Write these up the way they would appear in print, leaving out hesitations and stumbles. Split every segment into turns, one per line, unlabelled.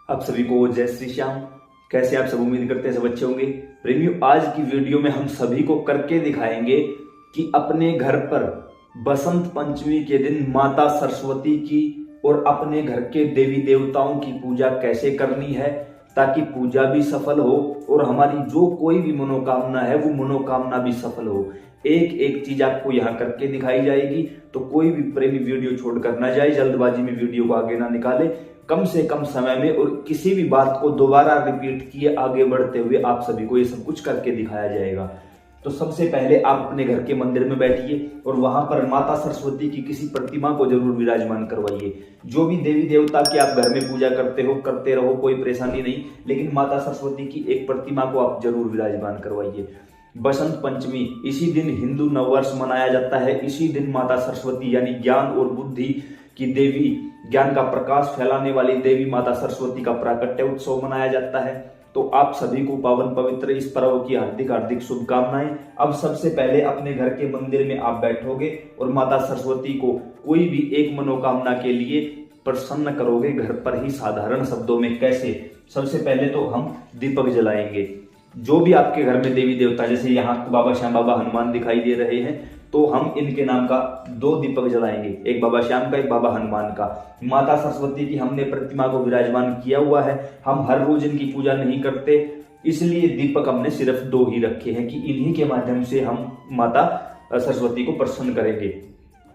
आप सभी को जय श्री श्याम। कैसे आप सब, उम्मीद करते हैं सब अच्छे होंगे। प्रेमियों, आज की वीडियो में हम सभी को करके दिखाएंगे कि अपने घर पर बसंत पंचमी के दिन माता सरस्वती की और अपने घर के देवी देवताओं की पूजा कैसे करनी है, ताकि पूजा भी सफल हो और हमारी जो कोई भी मनोकामना है वो मनोकामना भी सफल हो। एक एक चीज आपको यहाँ करके दिखाई जाएगी, तो कोई भी प्रेमी वीडियो छोड़कर ना जाए, जल्दबाजी में वीडियो को आगे ना निकाले। कम से कम समय में और किसी भी बात को दोबारा रिपीट किए आगे बढ़ते हुए आप सभी को ये सब कुछ करके दिखाया जाएगा। तो सबसे पहले आप अपने घर के मंदिर में बैठिए और वहां पर माता सरस्वती की किसी प्रतिमा को जरूर विराजमान करवाइए। जो भी देवी देवता की आप घर में पूजा करते हो करते रहो, कोई परेशानी नहीं, लेकिन माता सरस्वती की एक प्रतिमा को आप जरूर विराजमान करवाइए। बसंत पंचमी, इसी दिन हिंदू नववर्ष मनाया जाता है। इसी दिन माता सरस्वती यानी ज्ञान और बुद्धि की देवी, ज्ञान का प्रकाश फैलाने वाली देवी माता सरस्वती का प्राकट्य उत्सव मनाया जाता है। तो आप सभी को पावन पवित्र इस पर्व की हार्दिक हार्दिक शुभकामनाएं। अब सबसे पहले अपने घर के मंदिर में आप बैठोगे और माता सरस्वती को कोई भी एक मनोकामना के लिए प्रसन्न करोगे घर पर ही, साधारण शब्दों में। कैसे? सबसे पहले तो हम दीपक जलाएंगे। जो भी आपके घर में देवी देवता, जैसे यहाँ बाबा श्याम बाबा हनुमान दिखाई दे रहे हैं, तो हम इनके नाम का 2 दीपक जलाएंगे, एक बाबा श्याम का, एक बाबा हनुमान का। माता सरस्वती की हमने प्रतिमा को विराजमान किया हुआ है। हम हर रोज इनकी पूजा नहीं करते, इसलिए दीपक हमने सिर्फ 2 ही रखे हैं कि इन्हीं के माध्यम से हम माता सरस्वती को प्रसन्न करेंगे।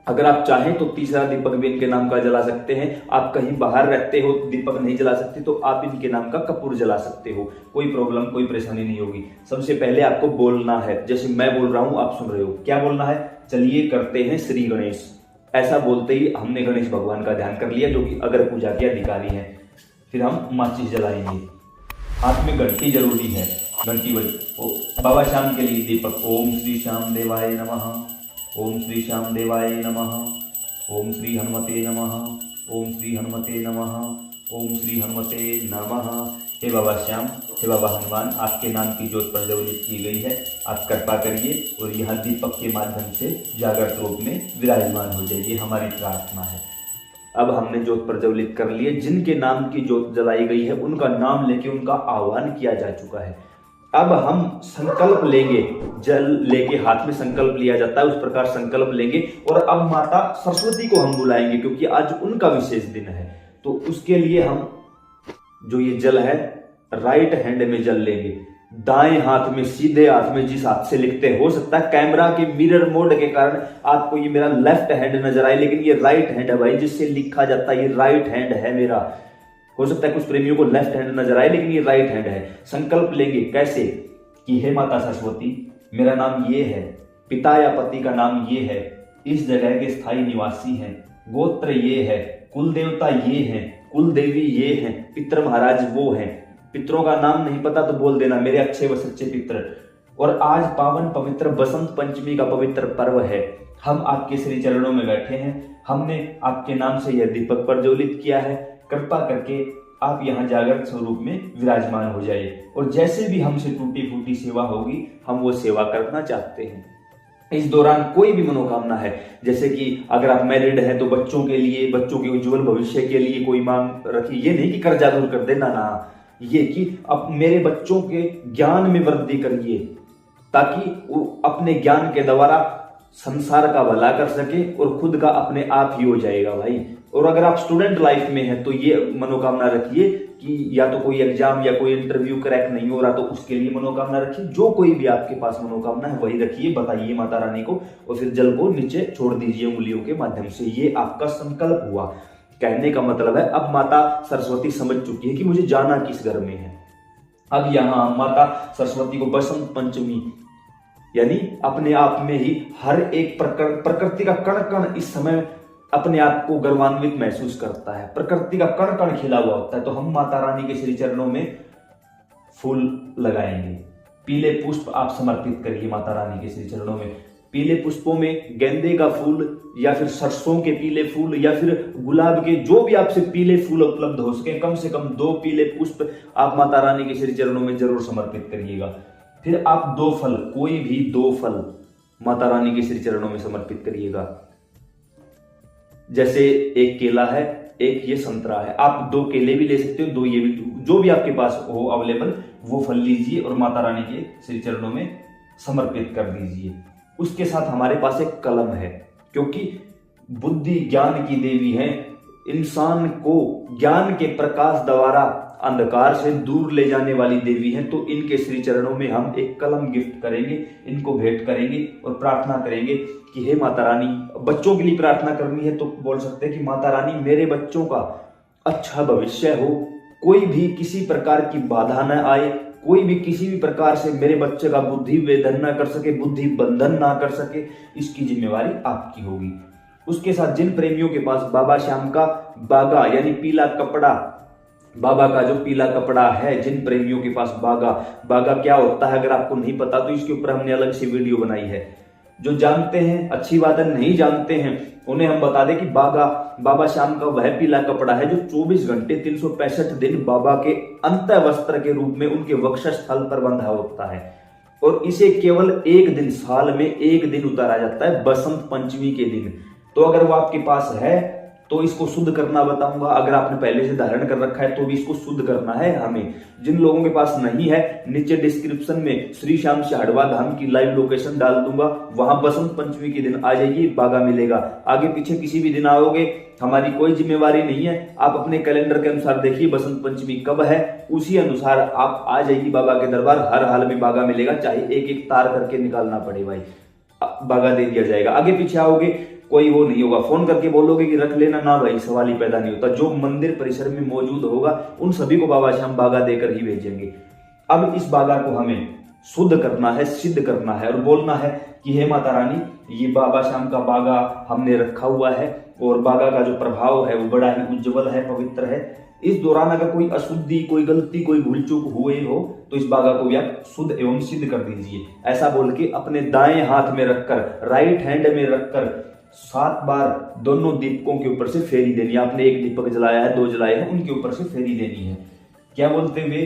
अगर आप चाहें तो तीसरा दीपक भी इनके नाम का जला सकते हैं। आप कहीं बाहर रहते हो, दीपक नहीं जला सकते, तो आप इनके नाम का कपूर जला सकते हो। कोई प्रॉब्लम, कोई परेशानी नहीं होगी। सबसे पहले आपको बोलना है, जैसे मैं बोल रहा हूं आप सुन रहे हो। क्या बोलना है? चलिए करते हैं श्री गणेश। ऐसा बोलते ही हमने गणेश भगवान का ध्यान कर लिया, जो कि अगर पूजा के अधिकारी हैं। फिर हम माचिस जलाएंगे। हाथ में घंटी जरूरी है, घंटी बज। बाबा श्याम के लिए दीपक, ओम श्री श्याम देवाय नमः, ओम श्री श्याम देवाय नमः, ओम श्री हनुमते नमः, ओम श्री हनुमते नमः, ओम श्री हनुमते नमः। हे बाबा श्याम, हे बाबा हनुमान, आपके नाम की ज्योत प्रज्वलित की गई है, आप कृपा करिए और यह दीपक के माध्यम से जागृत रूप में विराजमान हो जाइए, हमारी प्रार्थना है। अब हमने ज्योत प्रज्वलित कर लिए। जिनके नाम की ज्योत जलाई गई है उनका नाम लेके उनका आह्वान किया जा चुका है। अब हम संकल्प लेंगे, जल लेके हाथ में संकल्प लिया जाता है, उस प्रकार संकल्प लेंगे। और अब माता सरस्वती को हम बुलाएंगे, क्योंकि आज उनका विशेष दिन है। तो उसके लिए हम जो ये जल है, राइट हैंड में जल लेंगे। दाएं हाथ में, सीधे हाथ में, जिस हाथ से लिखते हैं। हो सकता है कैमरा के मिरर मोड के कारण आपको ये मेरा लेफ्ट हैंड नजर आए, लेकिन ये राइट हैंड है भाई, जिससे लिखा जाता है। ये राइट हैंड है मेरा। हो सकता है कुछ प्रेमियों को लेफ्ट हैंड नजर आए, लेकिन ये राइट हैंड है। संकल्प लेंगे कैसे? कि हे माता सरस्वती, मेरा नाम ये है, पिता या पति का नाम ये है, इस जगह के स्थायी निवासी हैं, गोत्र ये है, कुल देवता ये हैं, कुल देवी ये हैं, पितर महाराज वो हैं। पितरों का नाम नहीं पता तो बोल देना, मेरे अच्छे व सच्चे पितर। और आज पावन पवित्र बसंत पंचमी का पवित्र पर्व है। हम आपके श्री चरणों में बैठे हैं। हमने आपके नाम से यह दीपक प्रज्वलित किया है। कृपा करके आप यहाँ जागृत स्वरूप में विराजमान हो जाइए। और जैसे भी हमसे टूटी फूटी सेवा होगी, हम वो सेवा करना चाहते हैं। इस दौरान कोई भी मनोकामना है, जैसे कि अगर आप मैरिड हैं तो बच्चों के लिए, बच्चों के उज्जवल भविष्य के लिए कोई मांग रखी। ये नहीं कि कर्जा दूर कर देना, ना, ये कि अब मेरे बच्चों के ज्ञान में वृद्धि करिए, ताकि वो अपने ज्ञान के द्वारा संसार का भला कर सके और खुद का अपने आप ही हो जाएगा भाई। और अगर आप स्टूडेंट लाइफ में हैं तो ये मनोकामना रखिए कि या तो कोई एग्जाम या कोई इंटरव्यू क्रैक नहीं हो रहा, तो उसके लिए मनोकामना रखिए। जो कोई भी आपके पास मनोकामना है वही रखिए, बताइए माता रानी को, और फिर जल को नीचे छोड़ दीजिए उंगलियों के माध्यम से। ये आपका संकल्प हुआ। कहने का मतलब है, अब माता सरस्वती समझ चुकी है कि मुझे जाना किस घर में है। अब यहाँ माता सरस्वती को बसंत पंचमी यानी अपने आप में ही हर एक प्रकृति का कण कण इस समय अपने आप को गर्वान्वित महसूस करता है। प्रकृति का कण कण खिला हुआ होता है। तो हम माता रानी के श्री चरणों में फूल लगाएंगे। पीले पुष्प आप समर्पित करिए माता रानी के श्री चरणों में। पीले पुष्पों में गेंदे का फूल या फिर सरसों के पीले फूल या फिर गुलाब के, जो भी आपसे पीले फूल उपलब्ध हो सके, कम से कम 2 पीले पुष्प आप माता रानी के श्री चरणों में जरूर समर्पित करिएगा। फिर आप 2 फल, कोई भी 2 फल माता रानी के श्री चरणों में समर्पित करिएगा। जैसे एक केला है, एक ये संतरा है। आप 2 केले भी ले सकते हो, 2 ये भी, जो भी आपके पास हो अवेलेबल वो फल लीजिए और माता रानी के श्री चरणों में समर्पित कर दीजिए। उसके साथ हमारे पास एक कलम है, क्योंकि बुद्धि ज्ञान की देवी है, इंसान को ज्ञान के प्रकाश द्वारा अंधकार से दूर ले जाने वाली देवी है। तो इनके श्री चरणों में हम एक कलम गिफ्ट करेंगे, इनको भेंट करेंगे और प्रार्थना करेंगे कि हे माता रानी, बच्चों के लिए प्रार्थना करनी है तो बोल सकते हैं कि माता रानी मेरे बच्चों का अच्छा भविष्य हो, कोई भी किसी प्रकार की बाधा न आए, कोई भी किसी भी प्रकार से मेरे बच्चे का बुद्धि वेदन ना कर सके, बुद्धि बंधन ना कर सके, इसकी जिम्मेवारी आपकी होगी। उसके साथ जिन प्रेमियों के पास बाबा श्याम का बागा यानी पीला कपड़ा, बाबा का जो पीला कपड़ा है, जिन प्रेमियों के पास बागा क्या होता है अगर आपको नहीं पता तो इसके ऊपर हमने अलग से वीडियो बनाई है। जो जानते हैं अच्छी बात है, नहीं जानते हैं उन्हें हम बता दें कि बाबा श्याम का वह पीला कपड़ा है जो 24 घंटे 365 दिन बाबा के अंत वस्त्र के रूप में उनके वक्षस्थल पर बंधा होता है, और इसे केवल एक दिन, साल में एक दिन उतारा जाता है, बसंत पंचमी के दिन। तो अगर वो आपके पास है तो इसको शुद्ध करना बताऊंगा, अगर आपने पहले से धारण कर रखा है तो भी इसको शुद्ध करना है हमें। जिन लोगों के पास नहीं है, नीचे डिस्क्रिप्शन में श्री श्याम शाढ़वा धाम की लाइव लोकेशन डाल दूंगा, वहां बसंत पंचमी के दिन आ जाइए, बागा मिलेगा। आगे पीछे किसी भी दिन आओगे, हमारी कोई जिम्मेवारी नहीं है, आप अपने कैलेंडर के अनुसार देखिए बसंत पंचमी कब है, उसी अनुसार आप आ जाइए बाबा के दरबार, हर हाल में बागा मिलेगा, चाहे एक एक तार करके निकालना पड़े भाई, बागा दे दिया जाएगा। आगे पीछे आओगे कोई वो नहीं होगा, फोन करके बोलोगे कि रख लेना, ना भाई सवाल ही पैदा नहीं होता। जो मंदिर परिसर में मौजूद होगा उन सभी को बाबा श्याम बागा देकर ही भेजेंगे। अब इस बागा को हमें शुद्ध करना है, सिद्ध करना है और बोलना है कि हे माता रानी, ये बाबा श्याम का बागा हमने रखा हुआ है और बागा का जो प्रभाव है वो बड़ा ही उज्जवल है, पवित्र है। इस दौरान अगर कोई अशुद्धि, कोई गलती, कोई भूल चूक हुए हो तो इस बागा को भी आप शुद्ध एवं सिद्ध कर दीजिए। ऐसा बोल के अपने दाएं हाथ में रखकर, राइट हैंड में रखकर 7 बार दोनों दीपकों के ऊपर से फेरी देनी है। आपने एक दीपक जलाया है, 2 जलाए हैं, उनके ऊपर से फेरी देनी है। क्या बोलते हुए?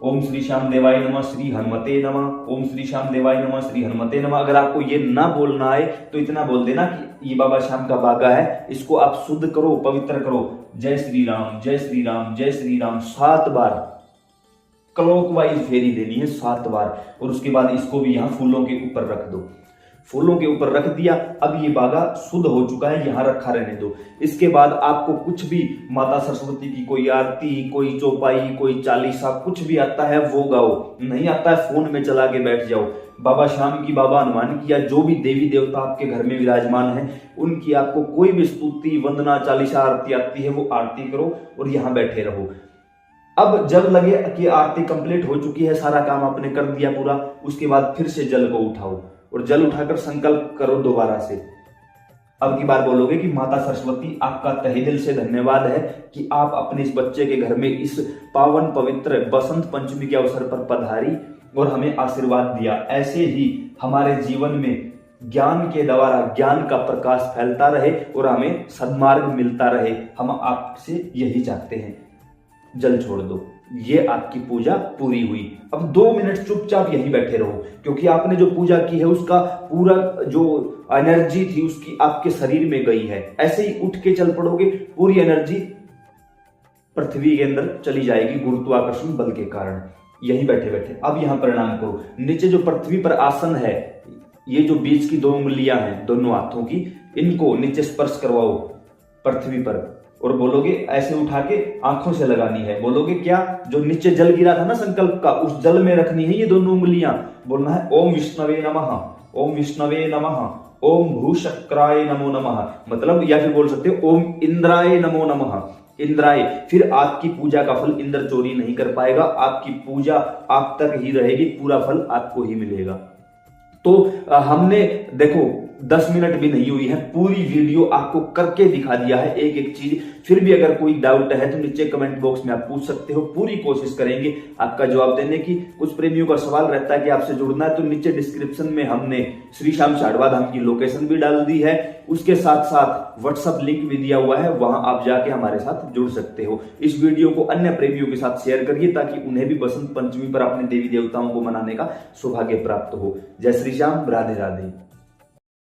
ओम श्री श्याम देवाय नमः, श्री हनुमते नमः, ओम श्री श्याम देवाय नमः, श्री हनुमते नमः। अगर आपको ये ना बोलना आए तो इतना बोल देना कि ये बाबा श्याम का बागा है, इसको आप शुद्ध करो, पवित्र करो। जय श्री राम, जय श्री राम, जय श्री राम 7 बार क्लॉकवाइज फेरी देनी है, 7 बार। और उसके बाद इसको भी यहाँ फूलों के ऊपर रख दो। फूलों के ऊपर रख दिया, अब ये बागा शुद्ध हो चुका है, यहां रखा रहने दो। इसके बाद आपको कुछ भी माता सरस्वती की कोई आरती, कोई चौपाई, कोई चालीसा, कुछ भी आता है वो गाओ। नहीं आता है फोन में चला के बैठ जाओ। बाबा श्याम की, बाबा हनुमान की या जो भी देवी देवता आपके घर में विराजमान है उनकी आपको कोई भी स्तुति, वंदना, चालीसा, आरती आती है वो आरती करो और यहाँ बैठे रहो। अब जब लगे कि आरती कंप्लीट हो चुकी है, सारा काम आपने कर दिया पूरा, उसके बाद फिर से जल को उठाओ और जल उठाकर संकल्प करो दोबारा से। अब की बार बोलोगे कि माता सरस्वती आपका तहे दिल से धन्यवाद है कि आप अपने इस बच्चे के घर में इस पावन पवित्र बसंत पंचमी के अवसर पर पधारी और हमें आशीर्वाद दिया। ऐसे ही हमारे जीवन में ज्ञान के द्वारा ज्ञान का प्रकाश फैलता रहे और हमें सद्मार्ग मिलता रहे। हम आपसे यही चाहते हैं। जल छोड़ दो, ये आपकी पूजा पूरी हुई। अब 2 मिनट चुपचाप यहीं बैठे रहो, क्योंकि आपने जो पूजा की है उसका पूरा जो एनर्जी थी उसकी आपके शरीर में गई है। ऐसे ही उठ के चल पड़ोगे, पूरी एनर्जी पृथ्वी के अंदर चली जाएगी गुरुत्वाकर्षण बल के कारण। यहीं बैठे बैठे अब यहां प्रणाम करो। नीचे जो पृथ्वी पर आसन है, ये जो बीच की 2 उंगलियां हैं दोनों हाथों की, इनको नीचे स्पर्श करवाओ पृथ्वी पर और बोलोगे, ऐसे उठा के आंखों से लगानी है। बोलोगे क्या? जो नीचे जल गिरा था ना संकल्प का, उस जल में रखनी है ये दोनों उंगलियां। बोलना है ओम विष्णवे नमः, ओम विष्णवे नमः, ओम भूशक्राय नमो नमः। मतलब या फिर बोल सकते हो ओम इंद्राय नमो नमः। इंद्राय, फिर आपकी पूजा का फल इंद्र चोरी नहीं कर पाएगा, आपकी पूजा आप तक ही रहेगी, पूरा फल आपको ही मिलेगा। तो हमने देखो 10 मिनट भी नहीं हुई है, पूरी वीडियो आपको करके दिखा दिया है एक एक चीज। फिर भी अगर कोई डाउट है तो नीचे कमेंट बॉक्स में आप पूछ सकते हो, पूरी कोशिश करेंगे आपका जवाब देने की। कुछ प्रेमियों का सवाल रहता है कि आपसे जुड़ना है, तो नीचे डिस्क्रिप्शन में हमने श्री श्याम शाढ़वा धाम की लोकेशन भी डाल दी है, उसके साथ साथ व्हाट्सएप लिंक भी दिया हुआ है, वहां आप जाके हमारे साथ जुड़ सकते हो। इस वीडियो को अन्य प्रेमियों के साथ शेयर करिए ताकि उन्हें भी बसंत पंचमी पर अपने देवी देवताओं को मनाने का सौभाग्य प्राप्त हो। जय श्री श्याम, राधे राधे।